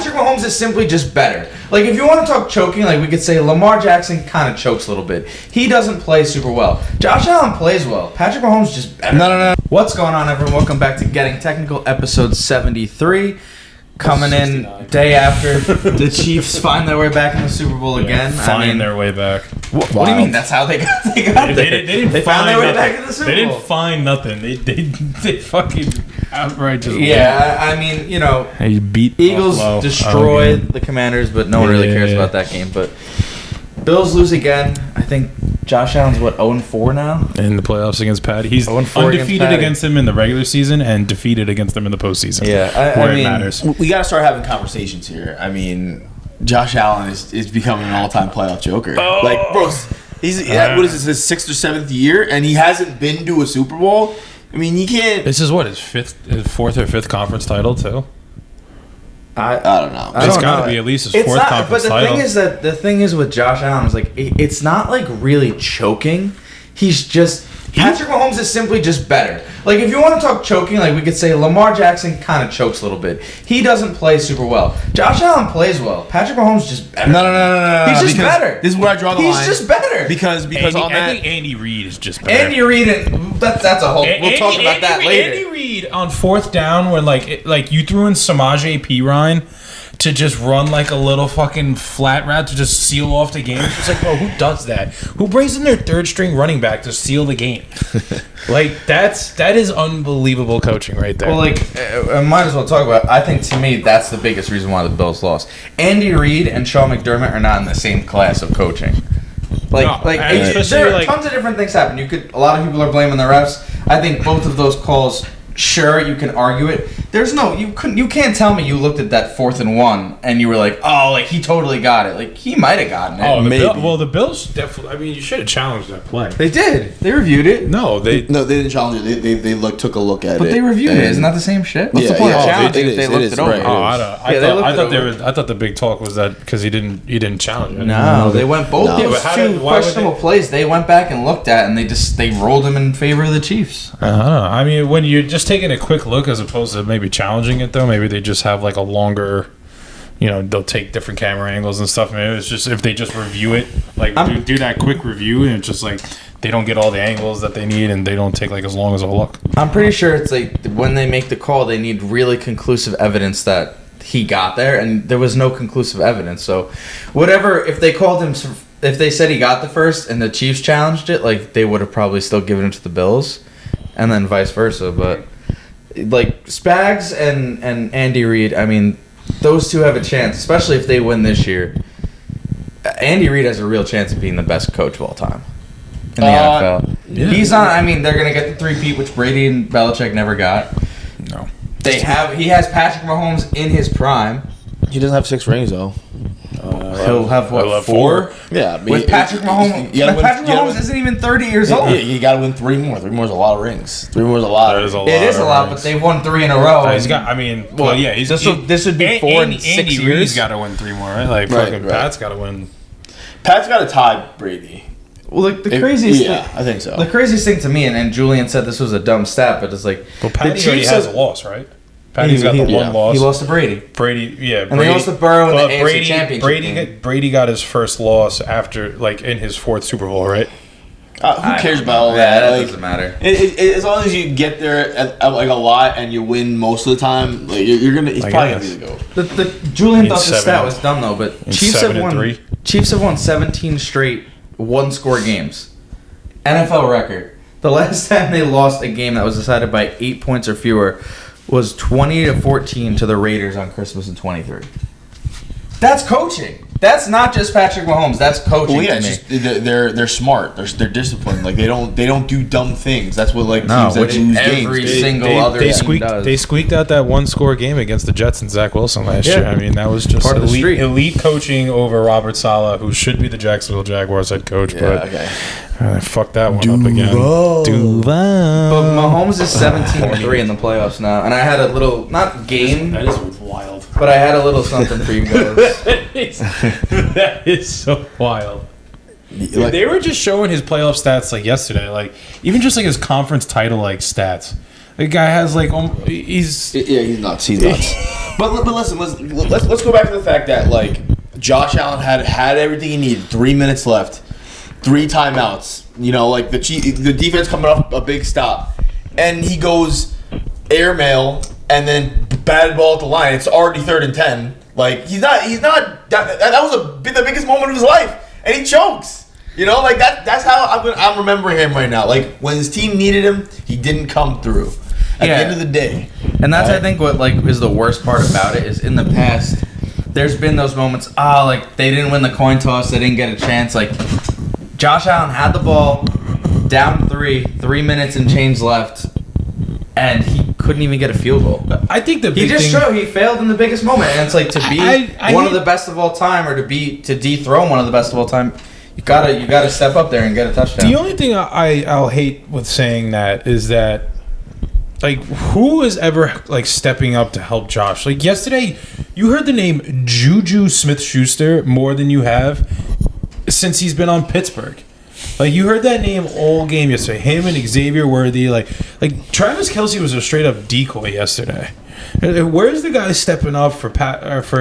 Patrick Mahomes is simply just better. Like, if you want to talk choking, like, we could say Lamar Jackson kind of chokes a little bit. He doesn't play super well. Josh Allen plays well. Patrick Mahomes is just better. No. What's going on, everyone? Welcome back to Getting Technical, episode 73. Coming in day after the Chiefs find their way back in the Super Bowl again. Find their way back. What do you mean? That's how they got there. They found their way back in the Super Bowl. They didn't find nothing. They fucking outright just I mean, you know, they beat Eagles Buffalo destroyed the Commanders, but no one really cares about that game. But Bills lose again. I think Josh Allen's 0-4 now in the playoffs against Patty. He's 0-4 undefeated against him in the regular season and defeated against them in the postseason. Yeah, where it matters. We got to start having conversations here. I mean, Josh Allen is becoming an all-time playoff joker. Oh. Like, bro, what is this, his 6th or 7th year, and he hasn't been to a Super Bowl? I mean, you can't... This is his 4th or 5th conference title, too? I don't know. It's got to be at least his 4th conference title. But the thing is with Josh Allen is, like, it's not, like, really choking. He's just... Patrick Mahomes is simply just better. Like, if you want to talk choking, like, we could say Lamar Jackson kind of chokes a little bit. He doesn't play super well. Josh Allen plays well. Patrick Mahomes is just better. No. He's just better. This is where I draw the line. He's just better. Because I think Andy Reid is just better. Andy Reid, that's a whole... We'll talk about that later. Andy Reid on 4th down when, like you threw in Samaje Perine to just run like a little fucking flat route to just seal off the game. It's just like, bro, who does that? Who brings in their 3rd string running back to seal the game? Like, that is unbelievable coaching right there. Well, like, I might as well talk about it. I think, to me, that's the biggest reason why the Bills lost. Andy Reid and Sean McDermott are not in the same class of coaching. There are tons of different things happen. A lot of people are blaming the refs. I think both of those calls, sure, you can argue it. You can't tell me you looked at that 4th and 1 and you were like, oh, like, he totally got it. Like, he might have gotten it. Oh, maybe. The Bills definitely. I mean, you should have challenged that play. They did. They reviewed it. No, they didn't challenge it. They took a look at it. But they reviewed it. Isn't that the same shit? What's the point of challenging if they looked it over? Right. I thought the big talk was that because he didn't challenge it. No, they went both those two questionable plays. They went back and looked at, and they rolled them in favor of the Chiefs. I don't know. I mean, when you're just taking a quick look as opposed to maybe challenging it, though, maybe they just have like a longer, they'll take different camera angles and stuff. Maybe it's just if they just review it, like do that quick review, and it's just like they don't get all the angles that they need, and they don't take like as long as a look. I'm pretty sure it's like when they make the call, they need really conclusive evidence that he got there, and there was no conclusive evidence. So, whatever, if they said he got the first and the Chiefs challenged it, like they would have probably still given it to the Bills, and then vice versa, but. Like, Spags and Andy Reid, I mean, those two have a chance, especially if they win this year. Andy Reid has a real chance of being the best coach of all time in the NFL. Yeah. He's on, I mean, they're going to get the 3-peat, which Brady and Belichick never got. No. He has Patrick Mahomes in his prime. He doesn't have 6 rings, though. He'll have, 4? Yeah. With Patrick Mahomes. Patrick Mahomes isn't even 30 years old. Yeah, you got to win 3 more. 3 more is a lot of rings. 3 more is a lot. It is a lot, but they've won 3 in a row. He's got, I mean, well, yeah. This would be 4 in 6 years. Andy Reid's got to win 3 more, right? Like, fucking Pat's got to win. Pat's got to tie Brady. Well, the craziest thing... Yeah, I think so. The craziest thing to me, and Julian said this was a dumb stat, but it's like... Well, Patty already has a loss, right? Patty's got the one loss. He lost to Brady. And they lost to Burrow in the AFC Championship game. Brady got his first loss after, like, in his 4th Super Bowl, right? Who cares about all that? That doesn't matter. As long as you get there like a lot and you win most of the time, like you're gonna. He's probably gonna be the GOAT. Julian thought the stat was dumb though, but Chiefs have won 17 straight 1-score games. NFL record. The last time they lost a game that was decided by 8 points or fewer was 20-14 to the Raiders on Christmas in 23. That's coaching. That's not just Patrick Mahomes. That's coaching. Well, yeah, to me. They're smart. They're disciplined. Like they don't do dumb things. That's what teams that lose games. Every single other team does. They squeaked out that 1-score game against the Jets and Zach Wilson last year. I mean, that was just part of the street. Elite coaching over Robert Saleh, who should be the Jacksonville Jaguars head coach, but fucked that one up again. But Mahomes is 17-3 in the playoffs now, and I had a little not game. That is wild. But I had a little something for you guys. That is so wild. They were just showing his playoff stats like yesterday, like even just like his conference title like stats. The guy has like he's nuts. He's nuts. But listen, let's go back to the fact that like Josh Allen had everything he needed. 3 minutes left, 3 timeouts. You know, like the defense coming off a big stop, and he goes airmail and then batted ball at the line. It's already 3rd and 10. Like he's not. That was the biggest moment of his life, and he chokes. You know, like that's how I'm remembering him right now. Like when his team needed him, he didn't come through. At the end of the day, and that's I think what like is the worst part about it is in the past, there's been those moments. Like they didn't win the coin toss, they didn't get a chance. Like Josh Allen had the ball, down 3 minutes and change left, and he couldn't even get a field goal. I think he failed in the biggest moment, and it's like to be one of the best of all time, or to dethrone one of the best of all time. You gotta step up there and get a touchdown. The only thing I'll hate with saying that is that, like, who is ever like stepping up to help Josh? Like yesterday, you heard the name Juju Smith-Schuster more than you have since he's been on Pittsburgh. Like you heard that name all game yesterday. Him and Xavier Worthy, like Travis Kelce was a straight up decoy yesterday. Where's the guy stepping up for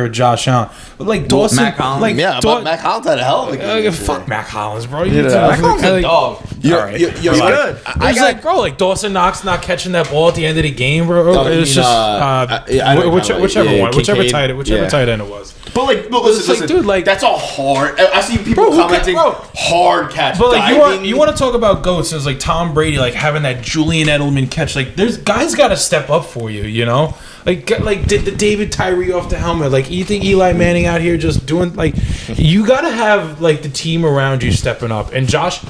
Josh Allen? Like Dawson, Mac Hollins. But Mac Hollins had a hell of a game. Fuck Mac Hollins, bro. Mac Hollins a dog. You're good. I was like, bro, like Dawson Knox not catching that ball at the end of the game, bro. It was just whichever tight end it was. But listen, dude, like that's a hard. I see people commenting hard catch. But like you want to talk about goats? It's like Tom Brady, like having that Julian Edelman catch. Like there's guys got to step up for you, you know. Like did the David Tyree off the helmet. Like you think Eli Manning out here just doing like you got to have like the team around you stepping up. And Josh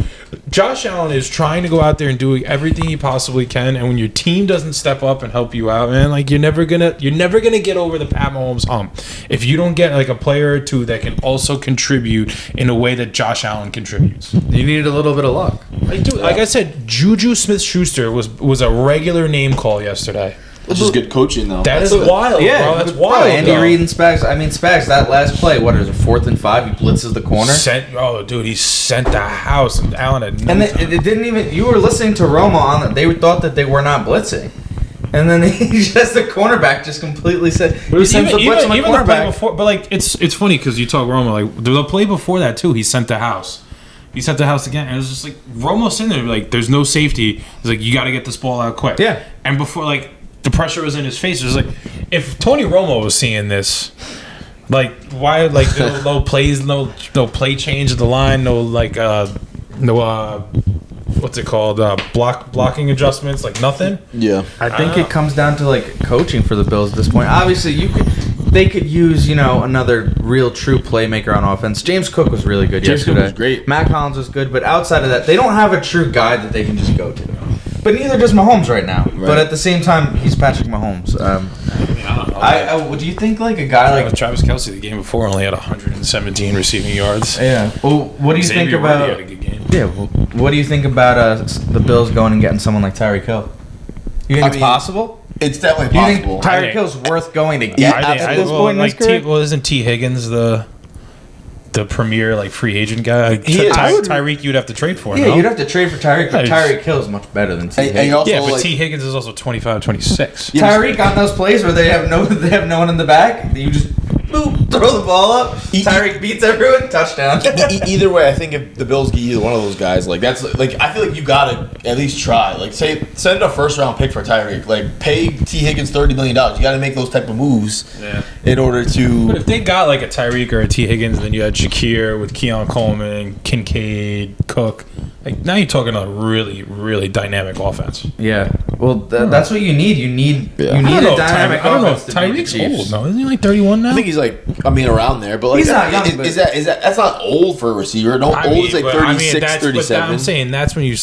Allen is trying to go out there and doing everything he possibly can. And when your team doesn't step up and help you out, man, like you're never gonna get over the Pat Mahomes hump if you don't get like a player or two that can also contribute in a way that Josh Allen contributes. You needed a little bit of luck. Like, dude, like I said, Juju Smith-Schuster was a regular name call yesterday. Which is good coaching, though. That's wild, bro. That's wild. Andy Reid and Spags. I mean, Spags, that last play, what is it, 4th and 5? He blitzes the corner. He sent the house, and Allen had no time. It didn't even. You were listening to Romo on it. They thought that they were not blitzing, and then the cornerback just completely said he sends the blitz on the cornerback. Before, but like it's funny because you talk Romo like the play before that too. He sent the house. He sent the house again, and it was just like Romo's sitting there like there's no safety. He's like you got to get this ball out quick. Yeah, and before like. The pressure was in his face. It was like, if Tony Romo was seeing this, like, why, like, no plays, no play change of the line, no, like, what's it called, blocking adjustments, like, nothing? Yeah. I think it comes down to, like, coaching for the Bills at this point. Obviously, they could use, another real true playmaker on offense. James Cook was really good yesterday. Cook was great. Mac Hollins was good, but outside of that, they don't have a true guy that they can just go to. But neither does Mahomes right now. Right. But at the same time, he's Patrick Mahomes. Do you think like a guy like Travis Kelce the game before only had 117 receiving yards? Yeah. Well, what do you think about? Had a good game. Yeah. Well, what do you think about the Bills going and getting someone like Tyreek Hill? You think it's possible? It's definitely possible. You think Tyreek Hill's worth going to get at this point in his career? Isn't T. Higgins the premier like free agent guy? Tyreek you'd have to trade for. Yeah, you'd have to trade for Tyreek. But Tyreek Hill is much better than T. Higgins. But T. Higgins is also 25, 26. Tyreek on those plays where they have no one in the back. You just boop, throw the ball up. Tyreek beats everyone. Touchdown. Either way, I think if the Bills get either one of those guys, like that's like I feel like you gotta at least try. Like say send a 1st round pick for Tyreek. Like pay T. Higgins $30 million. You got to make those type of moves in order to. But if they got like a Tyreek or a T. Higgins, then you had Shakir with Keon Coleman, Kincaid, Cook. Like now you're talking a really, really dynamic offense. Yeah. Well, that's what you need. You need a dynamic offense. I don't know if Tyreek's old. No, isn't he like 31 now? I think he's like around there, but like he's not young. Is that's not old for a receiver? No, old is like 36, 37. I'm saying that's when you're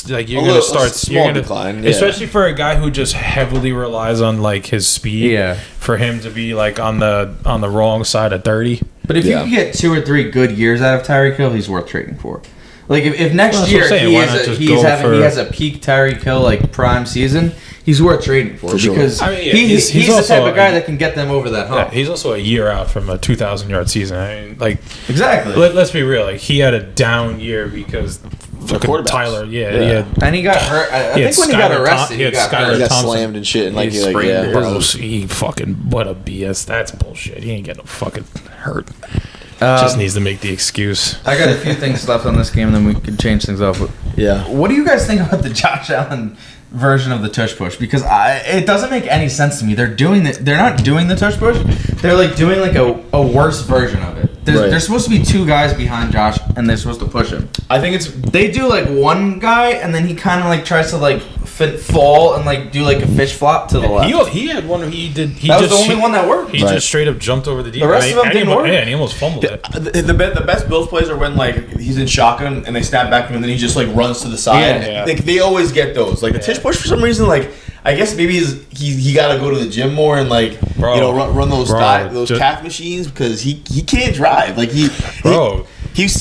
gonna start small decline, especially for a guy who just heavily relies on like his speed. Yeah. For him to be like on the wrong side of 30. But if you can get 2 or 3 good years out of Tyreek Hill, he's worth trading for. Like if next year he has a peak Tyreek Hill like prime season, he's worth trading for because he's the type of guy that can get them over that hump. Yeah, he's also a year out from a 2,000-yard season. I mean, like exactly. Let's be real. Like he had a down year because fucking Tyler. Yeah. And he got hurt. I think when he got arrested, he got hurt. He got slammed and shit. And He sprained it. Bro, he fucking, what a BS. That's bullshit. He ain't getting fucking hurt. Just needs to make the excuse. I got a few things left on this game, and then we can change things up. Yeah. What do you guys think about the Josh Allen version of the tush push? Because it doesn't make any sense to me. They're not doing the tush push. They're like doing like a worse version of it. There's supposed to be two guys behind Josh, and they're supposed to push him. I think they do like one guy, and then he kind of like tries to like fall and like do like a fish flop to the left. He had one. That was the only one that worked. He just straight up jumped over the defense. The rest of them didn't work. Yeah, and he almost fumbled it. The best Bills plays are when like he's in shotgun and they snap back to him and then he just like runs to the side. Yeah. Like, they always get those. Like the tish push for some reason. Like I guess maybe he got to go to the gym more and like run those calf machines because he can't drive. Like he's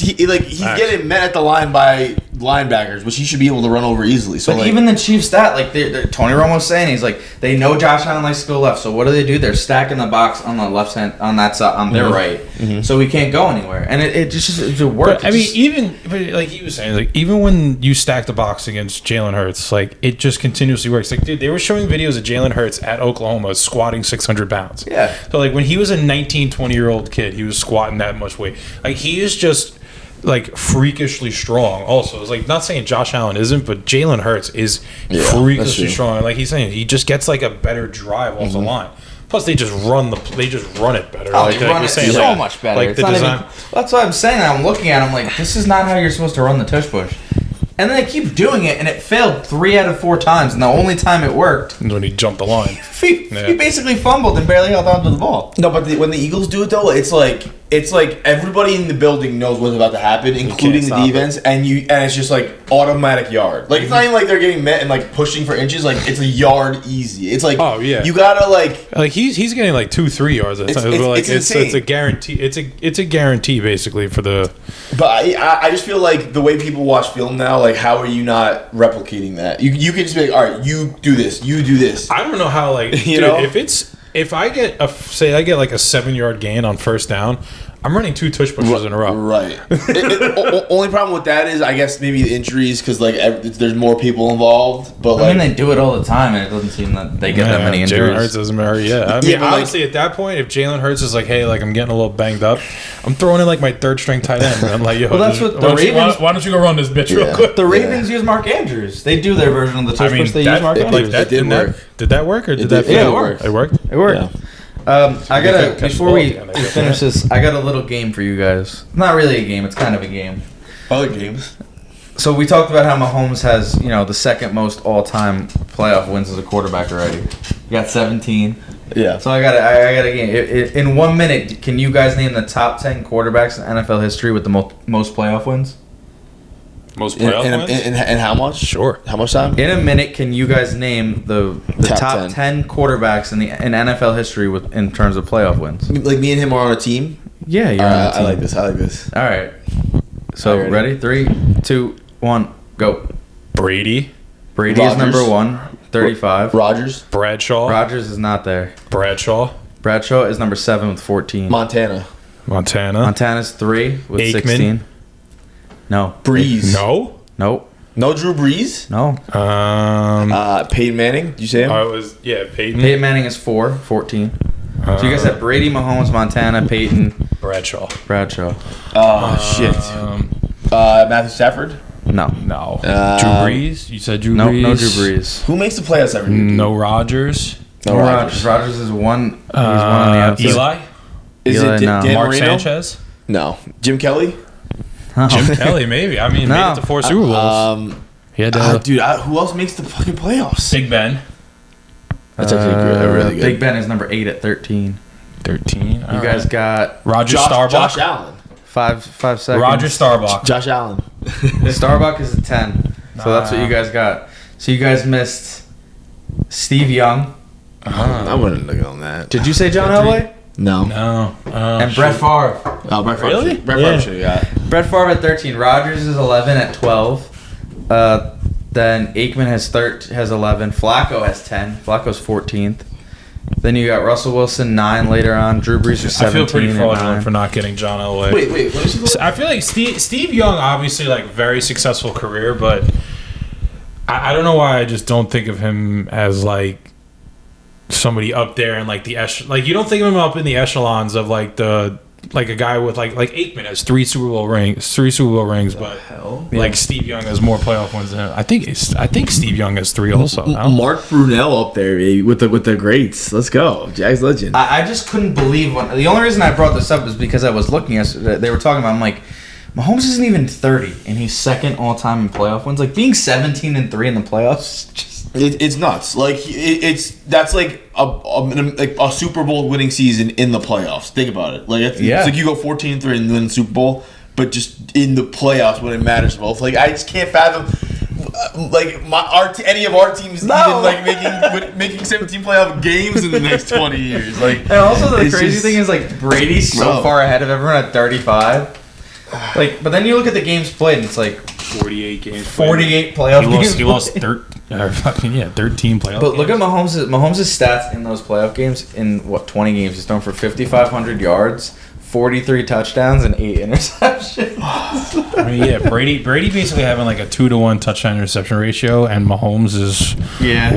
getting met at the line by linebackers, which he should be able to run over easily. So but like, even the Chiefs stat, like Tony Romo's saying, he's like they know Josh Allen likes to go left. So what do? They're stacking the box on the left hand on that side on their right, so we can't go anywhere. And it works. I mean, even like he was saying, like even when you stack the box against Jalen Hurts, like it just continuously works. Like dude, they were showing videos of Jalen Hurts at Oklahoma squatting 600 pounds. Yeah. So like when he was a 19, 20-year-old kid, he was squatting that much weight. Like he is just like freakishly strong. Also, it's like not saying Josh Allen isn't, but Jalen Hurts is freakishly strong. Like he's saying, he just gets like a better drive off the line. Plus, they just run it better. Oh, they run it so much better. Like the design. That's what I'm saying. I'm looking at him like this is not how you're supposed to run the tush push. And then they keep doing it, and it failed 3 out of 4 times. And the only time it worked, when he jumped the line, he basically fumbled and barely held on to the ball. No, but when the Eagles do it though, it's like everybody in the building knows what's about to happen, including the defense, and it's just like automatic yard. Like it's not even like they're getting met and like pushing for inches. Like it's a yard easy. It's like you gotta like he's getting like 2-3 yards. It's a guarantee. It's a guarantee basically for the. But I just feel like the way people watch film now, like how are you not replicating that? You can just be like, all right, you do this, you do this. I don't know how like if I get like a 7-yard gain on first down, I'm running 2 tush pushes in a row. Right. Only problem with that is, I guess, maybe the injuries because like there's more people involved. But I mean, they do it all the time, and it doesn't seem that they get that many injuries. Jalen Hurts doesn't matter. Yeah, I mean, honestly, at that point, if Jalen Hurts is like, "Hey, like I'm getting a little banged up," I'm throwing in like my 3rd string tight end. And I'm like, "Yo, well, that's what the Ravens. Why don't you go run this bitch real quick?" The Ravens use Mark Andrews. They do their version of the tush push. They use Mark Andrews. Did that work or did that? Yeah, it worked. It worked. It worked. Yeah. I gotta before we finish this. I got a little game for you guys. Not really a game. It's kind of a game. I like games. So we talked about how Mahomes has, the 2nd most all-time playoff wins as a quarterback already. He got 17. Yeah. So I got a game. In 1 minute, can you guys name the top 10 quarterbacks in NFL history with the most playoff wins? Most playoff wins? And how much? Sure. How much time? In a minute, can you guys name the top 10 quarterbacks in NFL history in terms of playoff wins? Like me and him are on a team? Yeah, you're on a team. I like this. All right. So, ready? 3, 2, 1, go. Brady. Brady is number 1, 35. Rodgers. Bradshaw. Rodgers is not there. Bradshaw is number 7 with 14. Montana's 3 with Aikman. 16. No. Breeze. No. Nope. No Drew Brees? No. Peyton Manning? Did you say him? Peyton. Peyton Manning is 14. So you guys have Brady, Mahomes, Montana, Peyton, Bradshaw. Oh, shit. Matthew Stafford? No. Drew Brees? You said Drew Brees? No Drew Brees. Who makes the playoffs every year? No Rodgers. No Rodgers. Rodgers is 1. He's 1 on the outside. Eli? Is it Dan Mark Marino? Sanchez? No. Jim Kelly? Jim Kelly, maybe. I mean, made it to 4 Super Bowls. Dude, who else makes the fucking playoffs? Big Ben. That's actually really good. Big Ben is number 8 at 13. 13. You guys got Roger Staubach. Josh Allen. 5 seconds. Roger Staubach. Josh Allen. Staubach is at 10. So that's what you guys got. So you guys missed Steve Young. I wouldn't look on that. Did you say John Elway? No. And Brett Favre. Oh, Brett Favre. Really? Brett Favre should have got. Brett Favre at 13. Rodgers is 11 at 12. Then Aikman has 11. Flacco has 10. Flacco's 14th. Then you got Russell Wilson 9 later on. Drew Brees was 17. I feel pretty at fraudulent 9. for not getting John Elway. Wait, let me see the I feel like Steve Young, obviously, like, very successful career, but I don't know why I just don't think of him as, like, somebody up there in, like, like, you don't think of him up in the echelons of, like, like a guy with, like Aikman has 3 Super Bowl rings, but like Steve Young has more playoff wins than him. I think Steve Young has 3 also. Mark Brunell up there, baby, with the greats. Let's go, Jags legend. I just couldn't believe the only reason I brought this up is because I was looking yesterday. They were talking about. I'm like, Mahomes isn't even 30, and he's second all time in playoff wins. Like being 17-3 in the playoffs, just It's nuts. Like that's like a Super Bowl winning season in the playoffs. Think about it. Like it's like you go 14-3 and win the Super Bowl, but just in the playoffs when it matters most. Like I just can't fathom like any of our teams even like making 17 playoff games in the next 20 years. Like and also the crazy thing is like Brady's so far ahead of everyone at 35. Like, but then you look at the games played, and it's like 48 games. 48 playoff games. He lost 13 playoff. But look at Mahomes' stats in those playoff games. In 20 games, he's thrown for 5,500 yards, 43 touchdowns, and 8 interceptions. I mean, yeah, Brady basically having like a 2-to-1 touchdown interception ratio, and Mahomes is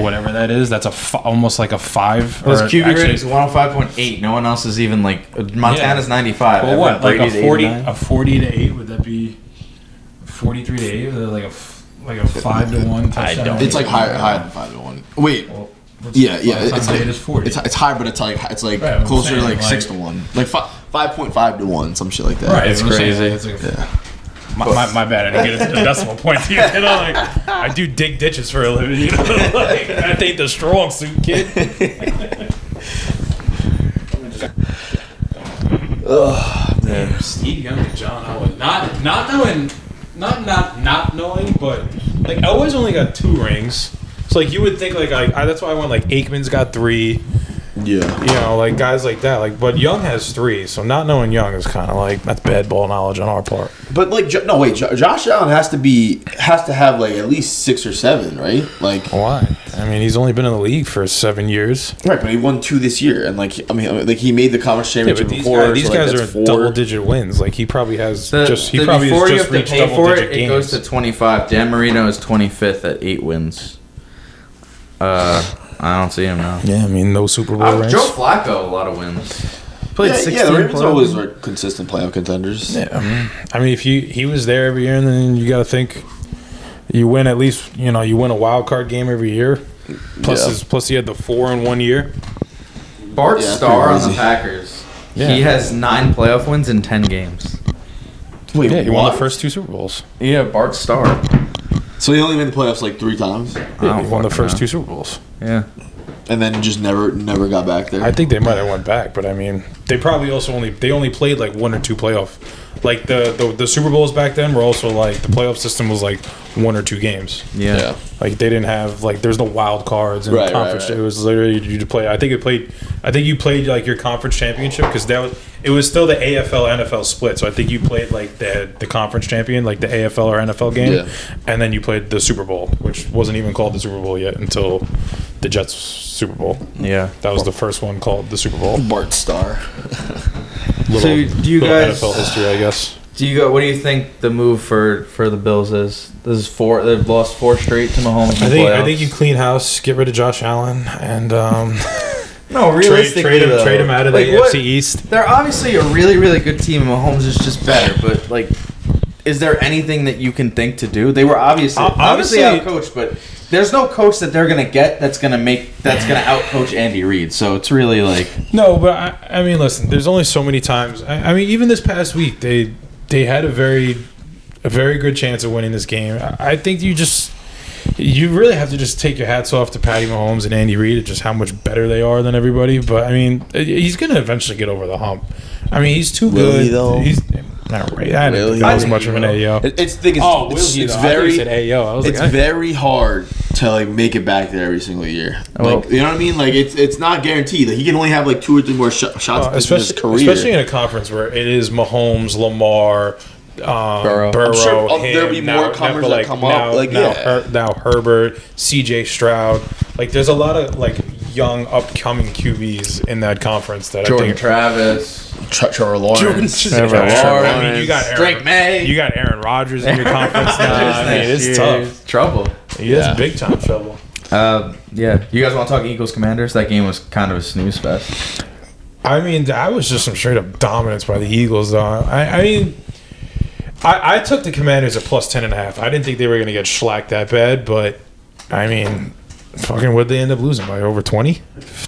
whatever that is. That's almost like a 5. Well, his QB rating is 105.8. No one else is even like Montana's 95. Well, what like a 40 to 8? Would that be 43 to 8? Like a 5-to-1 touchdown. It's like higher than 5-to-1. Wait. Well, it's like, it is 40. It's high, but it's like closer to like 6-to-1, like 5.5-to-1 some shit like that. Right, it's crazy. It's like my bad. I didn't get into the decimal points. You know, like I do dig ditches for a living. You know, like that ain't the strong suit, kid. Man. Steve Young and John Elway. Not knowing, but like Elway's only got 2 rings. So like you would think like that's why I went like Aikman's got 3. Yeah. You know, like guys like that. Like, but Young has 3, so not knowing Young is kind of like that's bad ball knowledge on our part. But like, Josh Allen has to have like at least 6 or 7, right? Like, why? I mean, he's only been in the league for 7 years. Right, but he won 2 this year, and like, I mean, like he made the conference championship before. These guys are 4 double-digit wins. Like he probably has before you have to pay for it, it goes to 25. Dan Marino is 25th at 8 wins. I don't see him now. Yeah, I mean, no Super Bowl rings. Joe Flacco, a lot of wins. Played 16 the Ravens always are consistent playoff contenders. Yeah, I mean, if he was there every year, and then you got to think you win at least, you win a wild card game every year. Plus he had the 4 in 1 year. Bart Starr on the Packers. Yeah. He has 9 playoff wins in 10 games. Wait, yeah, he won the first 2 Super Bowls. Yeah, Bart Starr. So he only made the playoffs like 3 times. Yeah, he won the first 2 Super Bowls. Yeah. And then just never got back there. I think they might have went back, but I mean, they probably also only played like 1 or 2 playoff. Like the Super Bowls back then were also like the playoff system was like 1 or 2 games. Yeah. Like they didn't have like there's no wild cards in the conference. Right. It was literally you play. I think you played like your conference championship because it was still the AFL NFL split. So I think you played like the conference champion, like the AFL or NFL game, and then you played the Super Bowl, which wasn't even called the Super Bowl yet until the Jets Super Bowl. Yeah, that was the first one called the Super Bowl. Bart Starr. So do you guys NFL history, I guess? What do you think the move for the Bills is? This is 4. They've lost 4 straight to Mahomes. I think you clean house, get rid of Josh Allen, and no, realistically, trade him out of the AFC East. They're obviously a really, really good team, and Mahomes is just better. But like, is there anything that you can think to do? They were obviously outcoached, but there's no coach that they're gonna get that's gonna outcoach Andy Reid. So it's really like no. But I mean, listen, there's only so many times. I mean, even this past week, they had a very good chance of winning this game. I think you really have to just take your hats off to Patty Mahomes and Andy Reid, just how much better they are than everybody. But I mean, he's gonna eventually get over the hump. I mean, he's too good. He's not right. I didn't think that was much of an AO. It's very hard to like make it back there every single year. Like, you know what I mean? Like it's not guaranteed. Like he can only have like 2 or 3 more shots in his career. Especially in a conference where it is Mahomes, Lamar, Burrow. I'm sure there'll be more comers that come up. Like now Herbert, CJ Stroud. Like there's a lot of like young upcoming QBs in that conference that Jordan I think. Travis, Trevor Lawrence. Trevor Lawrence. I mean, you got Drake May. You got Aaron Rodgers in your conference now. I mean, it's tough. Trouble. He is big time trouble. Yeah. You guys want to talk Eagles Commanders? That game was kind of a snooze fest. I mean, that was just some straight up dominance by the Eagles, though. I mean, I took the Commanders at plus 10.5. I didn't think they were going to get shellacked that bad, but I mean, fucking what did they end up losing by over 20,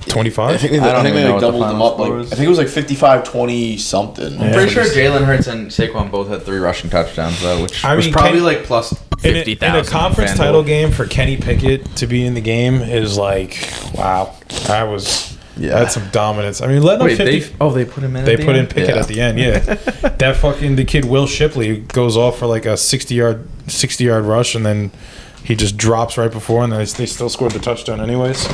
25? I think they like doubled them up. Like, I think it was like 55-20 something. I'm pretty sure Jalen Hurts and Saquon both had 3 rushing touchdowns, though, which was probably like plus 50,000. In a conference title game for Kenny Pickett to be in the game is like, wow, that's some dominance. I mean, letting them 50. They put him in. They put in Pickett at the end. Yeah, that fucking the kid Will Shipley goes off for like a 60-yard rush, and then he just drops right before, and then they still scored the touchdown anyways.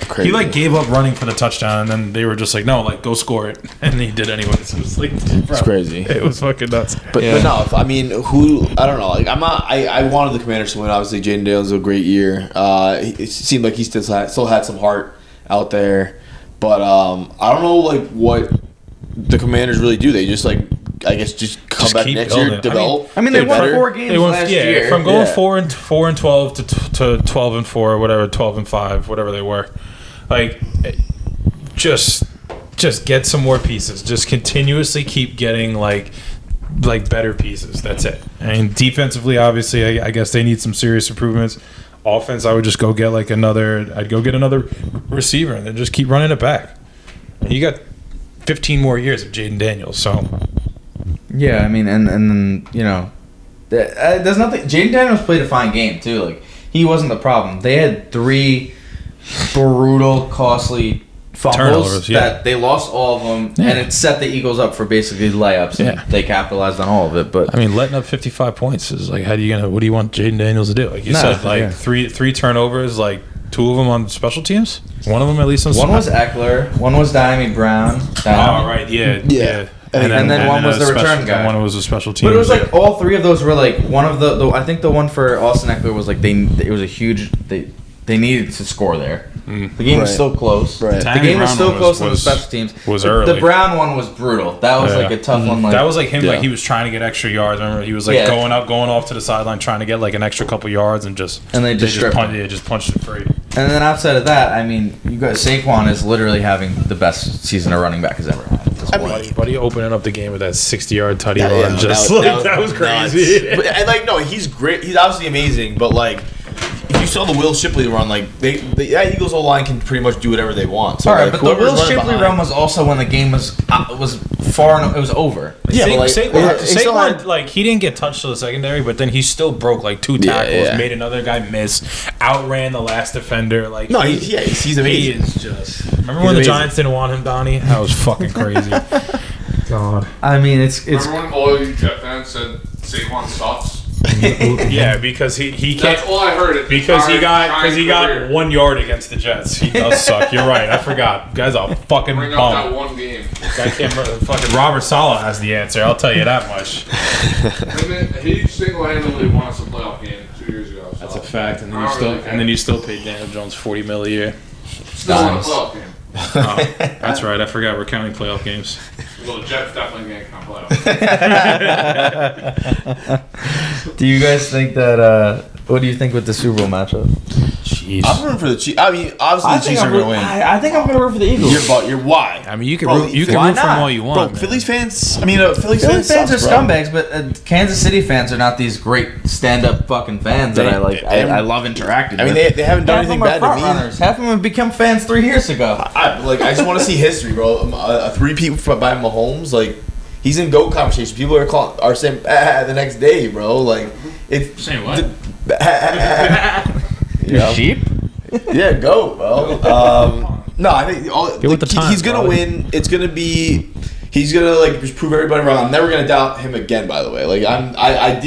Crazy. He like gave up running for the touchdown, and then they were just like, no, like go score it, and he did anyways. It was like, it's crazy. It was fucking nuts. But no, I mean, I don't know. Like I'm not. I wanted the Commanders to win. Obviously, Jaden Daniels was a great year. It seemed like he still had some heart out there. But I don't know like what the Commanders really do. They just like I guess just come back next year, develop. I mean they won 4 games last year. From going 4 and 12 to 12 and 4 or whatever, 12 and 5, whatever they were. Like just get some more pieces. Just continuously keep getting like better pieces. That's it. I mean defensively, obviously, I guess they need some serious improvements. Offense, I would just go get I'd go get another receiver and then just keep running it back. And you got 15 more years of Jaden Daniels, so. Yeah, I mean, and then, you know, there's nothing. Jaden Daniels played a fine game, too. Like, he wasn't the problem. They had 3 brutal, costly fumbles that they lost all of them, and it set the Eagles up for basically layups, and they capitalized on all of it. But I mean, letting up 55 points is like, what do you want Jaden Daniels to do? Like you said, like three turnovers, like 2 of them on special teams, one of them at least on. One was Eckler, one was Diami Brown. Oh right, yeah. And then one was the return guy. One was a special team. But it was like all 3 of those were like one of the I think the one for Austin Eckler was like it was a huge they needed to score there. The game was still close. Right. The game was still close on the special teams. Was early. The Brown one was brutal. That was like a tough one. Like, that was like him. Like he was trying to get extra yards. Remember, he was like going off to the sideline, trying to get like an extra couple yards, and they just punched it free. And then outside of that, I mean, you got Saquon is literally having the best season a running back has ever had. Buddy opening up the game with that 60-yard tutty run, that was crazy. And like, no, he's great. He's obviously amazing, but like. If you saw the Will Shipley run, like Eagles O-line can pretty much do whatever they want. So, all right, but the Will Shipley run was also when the game was far and it was over. Saquon, like he didn't get touched to the secondary, but then he still broke like 2 tackles, made another guy miss, outran the last defender. Like no, he's amazing. He is just. Remember when the Giants didn't want him, Donnie? That was fucking crazy. God. I mean, it's. Remember when all you Jet fans said Saquon sucks? Yeah, because he can't. That's all I heard. Because he got 1 yard against the Jets. He does suck. You're right. I forgot. Guy's a fucking bum. Bring up that one game. Guy can't. Fucking Robert Saleh has the answer. I'll tell you that much. He single-handedly won us a playoff game 2 years ago. So. That's a fact. And then you still paid Daniel Jones $40 million a year. Still won a playoff game. Oh, that's right. I forgot we're counting playoff games. Well, the Jets definitely can't count playoffs. Do you guys think that? What do you think with the Super Bowl matchup? Jeez. I'm rooting for the Chiefs. I mean, obviously the Chiefs are going to win. I think I'm going to root for the Eagles. You're why? I mean, you can root for them all you want. Bro, Phillies fans. I mean, Phillies fans are scumbags, but Kansas City fans are not these great stand-up fucking fans that I like. I love interacting. I mean, they haven't done anything bad to me. Half of them have become fans 3 years ago. I just want to see history, bro. A 3-peat by Mahomes, like. He's in GOAT conversation. People are saying the next day, bro. Like it's saying what? Sheep? Yeah, GOAT, bro. No, I think he's gonna win. It's gonna be. He's gonna like just prove everybody wrong. I'm never gonna doubt him again. By the way, like I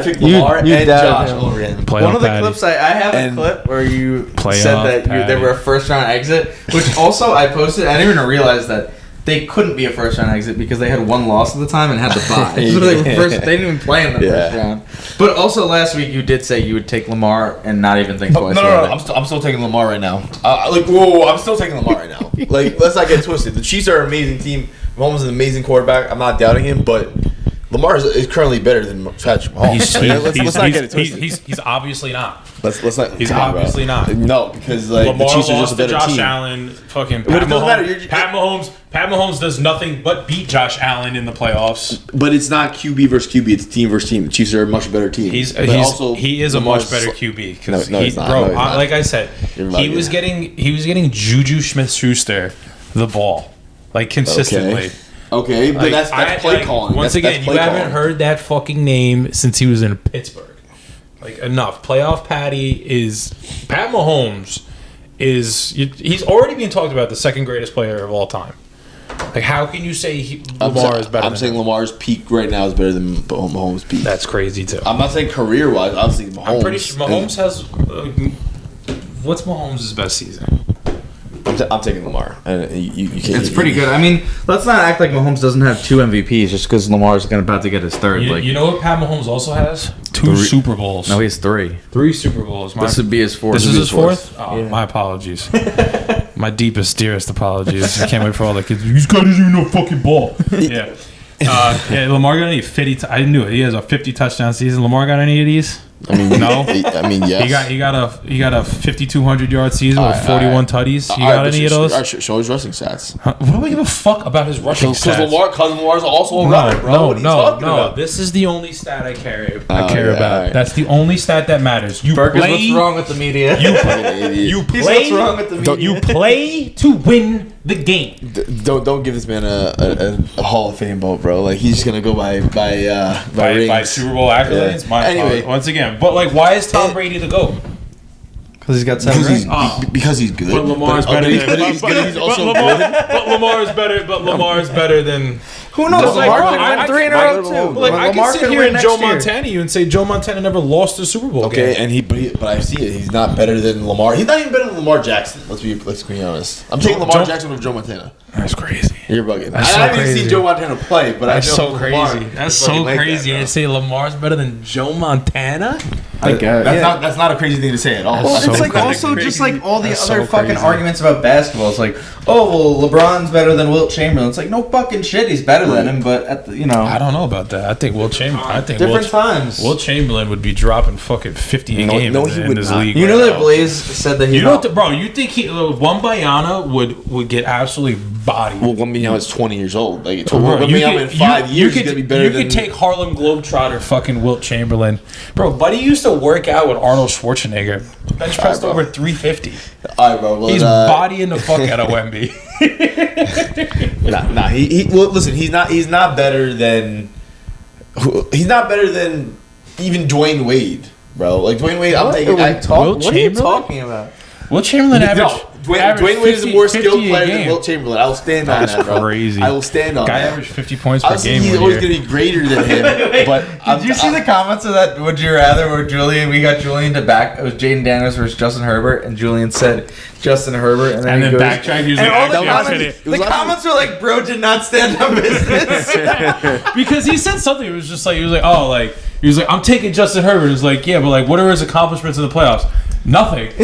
picked Lamar and Josh over him. One of the clips I have a clip where you said that they were a first round exit, which also I posted. I didn't even realize that. they couldn't be a first round exit because they had one loss at the time and had to bye. So they didn't even play in the first round. But also last week you did say you would take Lamar and not even think twice. No. I'm still taking Lamar right now. I'm still taking Lamar right now. Like, let's not get it twisted. The Chiefs are an amazing team. Mahomes is an amazing quarterback. I'm not doubting him, but Lamar is currently better than Patrick Mahomes. Let's not get it twisted. He's obviously not. Let's not. He's obviously not. No, because like Lamar the Chiefs are just a better Josh team. Allen, fucking But it doesn't matter. Pat Mahomes does nothing but beat Josh Allen in the playoffs. But it's not QB versus QB. It's team versus team. The Chiefs are a much better team. He is a much better QB. No, he's not. No, he's not. Like I said, he was getting Juju Smith-Schuster the ball, like consistently. Okay, but Like, that's play calling. Once again, you haven't heard that fucking name since he was in Pittsburgh. Like, enough. Playoff Patty is... Pat Mahomes is... He's already being talked about the second greatest player of all time. Like, how can you say Lamar is better I'm saying Lamar's peak right now is better than Mahomes' peak. That's crazy, too. I'm not saying career-wise. I'm saying Mahomes. I'm pretty sure Mahomes has... what's Mahomes' best season? I'm taking Lamar. And you can't. It's pretty good. I mean, let's not act like Mahomes doesn't have 2 MVPs just because Lamar's about to get his third. You know what Pat Mahomes also has? 2 Super Bowls. No, he has 3. 3 Super Bowls. This would be his 4th. This is his 4th? Oh, yeah. My apologies. My deepest, dearest apologies. I can't wait for all the kids. These guys didn't even know fucking ball. Yeah. Lamar got any 50? I knew it. He has a 50 touchdown season. Lamar got any of these? I mean, no. I mean, yes. He got a 5,200 yard season with 41 tutties. You got any of those? Show his rushing stats. What do I give a fuck about his rushing stats? Because Lamar's also a runner, bro. What are you talking about? This is the only stat I care about. Right. That's the only stat that matters. You Burgers, play. what's wrong with the media? You play. What's wrong with the media? You play to win the game. Don't give this man a Hall of Fame vote, bro. Like, he's just gonna go by Super Bowl accolades. Yeah. Anyway, once again, but like, why is Tom Brady the GOAT? Because he's got 7 rings. Because he's good. But Lamar's better than. He's also good. But Lamar's better than. Who knows? Like, Lamar could win 3 in a row too. Like, I can sit here and Joe Montana you and say Joe Montana never lost a Super Bowl game. Okay, but I see it. He's not better than Lamar. He's not even better than Lamar Jackson. Let's be honest. I'm taking Lamar Jackson over Joe Montana. That's crazy. You're bugging. That's I haven't even seen Joe Montana play, but that's I know so crazy. Lamar. That's so crazy. And say Lamar's better than Joe Montana. I guess. That's not a crazy thing to say at all. Well, it's like also just like all the other fucking arguments about basketball. It's like, oh well, LeBron's better than Wilt Chamberlain. It's like, no fucking shit, he's better than him. But at the, I don't know about that. I think Wilt Chamberlain. Different times. Wilt Chamberlain would be dropping fucking 50 a game in this league. You know that Blaze said that he. You know what, bro? You think Wembanyama would get absolutely bodied? Well, Wembanyama is 20 years old. Like, Wembanyama in 5 years is gonna be better than. You could take Harlem Globetrotter fucking Wilt Chamberlain, bro. Buddy used to work out with Arnold Schwarzenegger. Bench pressed over 350. All right, bro. Well, he's bodying the fuck out of Wemby. Nah. Well, listen. He's not better than. He's not better than even Dwayne Wade, bro. Like Dwayne Wade, I'm taking. What are you talking about? Wilt Chamberlain averaged. Dwayne Wade is a more skilled player than Wilt Chamberlain. I will stand on that, bro. Crazy. I will stand on that. Guy averaged 50 points per game. He's always going to be greater than him. But did you see the comments of that? Would you rather? Where we got Julian to back. It was Jaden Daniels versus Justin Herbert, and Julian said Justin Herbert, and then backtracked. The comments were like, "Bro did not stand on business." Because he said something. It was just like he was like, I'm taking Justin Herbert. It was like, yeah, but like, what are his accomplishments in the playoffs? Nothing. Okay.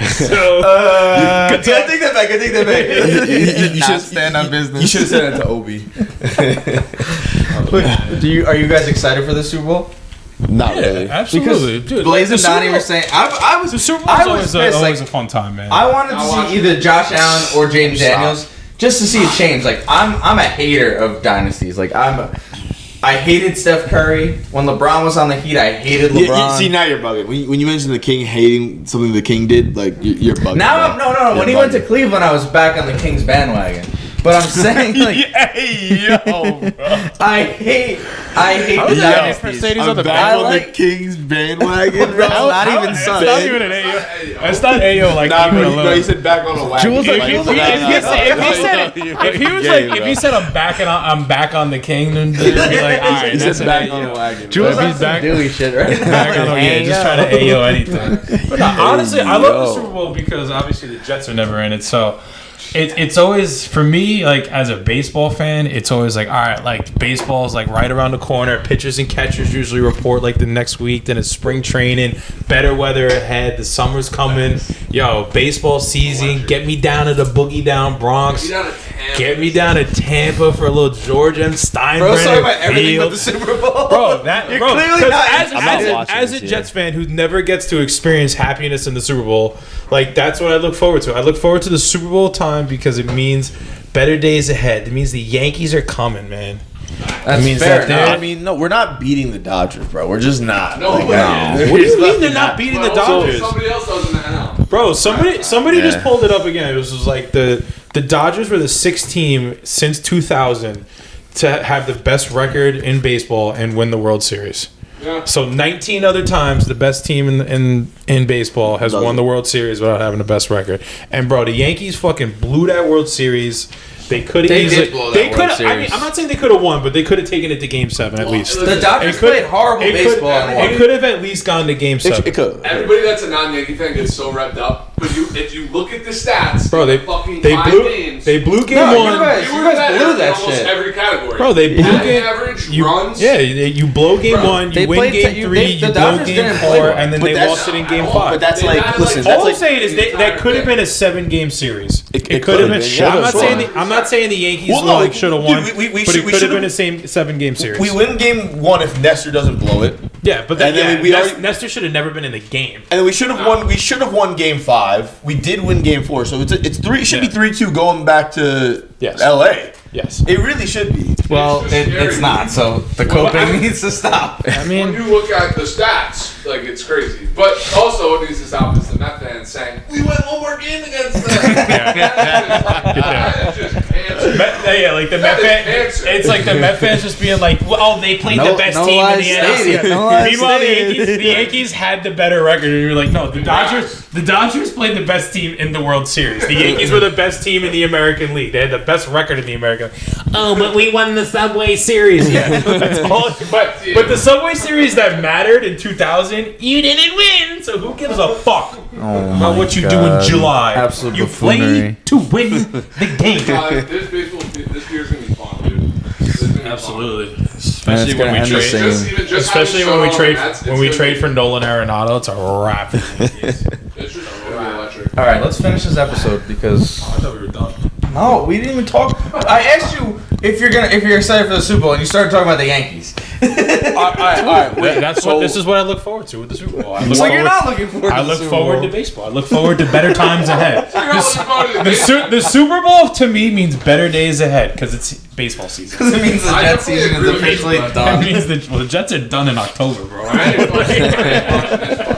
So I take that back. You should not stand on business. You should have said that to Obi. Are you guys excited for the Super Bowl? Not really. Absolutely. Dude, Blaze and Donnie were saying the Super Bowl is always a fun time, man. I wanted to see either Josh Allen or James Daniels just to see a change. Like I'm a hater of dynasties. Like I hated Steph Curry. When LeBron was on the Heat, I hated LeBron. See, now you're bugging. When you mentioned the King hating something the King did, like, you're bugging. Now, no. When he went to Cleveland, I was back on the King's bandwagon. But I'm saying, like, I hate the dynasties. I'm back on the King's bandwagon, bro. Not even son. It's not even an AO. It's not AO like even a little. No, he said back on the wagon. If he said I'm back on the King, then he'd be like, all right, that's back on the wagon. Jules on some Dewey shit right now. Just trying to AO anything. But no, honestly, I love the Super Bowl because obviously the Jets are never in it, so. It's always, for me, like, as a baseball fan, it's always like, all right, like, baseball is like right around the corner. Pitchers and catchers usually report like the next week. Then it's spring training, better weather ahead. The summer's coming. Yo, baseball season. Get me down to the Boogie Down Bronx. Get me down to Tampa for a little George M. Steinbrenner. Bro, talking about everything but the Super Bowl. Bro, clearly not as a Jets fan who never gets to experience happiness in the Super Bowl, like, that's what I look forward to. I look forward to the Super Bowl time because it means better days ahead. It means the Yankees are coming, man. That means fair. No, we're not beating the Dodgers, bro. We're just not. No, like, What do you mean they're not beating the Dodgers? Somebody else does in the NL. Bro, somebody just pulled it up again. It was like the Dodgers were the sixth team since 2000 to have the best record in baseball and win the World Series. Yeah. So 19 other times the best team in baseball has won the World Series without having the best record. And bro, the Yankees fucking blew that World Series. They could have easily. I mean, I'm not saying they could have won, but they could have taken it to Game 7 at least. The Dodgers played horrible baseball. It could have at least gone to Game 7. It could. Everybody that's a non-Yankee fan gets so revved up, but if you look at the stats, bro, they blew Game 1. You guys blew that almost shit. Every category. Bro, they blew Game. Average You, runs. yeah, you blow Game 1, you win Game 3, you blow Game 4, and then they lost it in Game 5. But that's like, listen. All I'm saying is that could have been a 7-game series. It could have been. I'm not saying the Yankees should have won, but it could have been a 7-game series. We win Game 1 if Nestor doesn't blow it. Yeah, but then Nestor should have never been in the game. And then we should have won. We should have won Game 5. We did win Game 4, so it's 3. It should be 3-2 going back to LA. Yes, it really should be. Well, it's not. So the coping needs to stop. I mean, when you look at the stats, like, it's crazy. But also, what needs to stop is the Met fans saying, "We went one more game against them." That is just cancer. Like the Met fans. It's like the Met fans just being like, "Oh, they played the best team in the NFC." Meanwhile, the Yankees had the better record, and you're like, "No, the Dodgers played the best team in the World Series. The Yankees were the best team in the American League. They had the best record in the American." Oh, but we won the Subway Series. Yeah, that's all. But the Subway Series that mattered in 2000, you didn't win. So who gives a fuck about what you do in July? Absolute you buffoonery. play to win the game. This year's gonna be fun, dude. Absolutely. Especially when we trade. Especially when we trade for Nolan Arenado, it's a wrap. It's just really electric. All right, let's finish this episode because. I thought we were done. No, we didn't even talk. I asked you if you're excited for the Super Bowl, and you started talking about the Yankees. All right. This is what I look forward to with the Super Bowl. You're not looking forward. I look forward to baseball. I look forward to better times ahead. The Super Bowl to me means better days ahead because it's baseball season. Because it means the Jets season is officially done. It means the Jets are done in October, bro.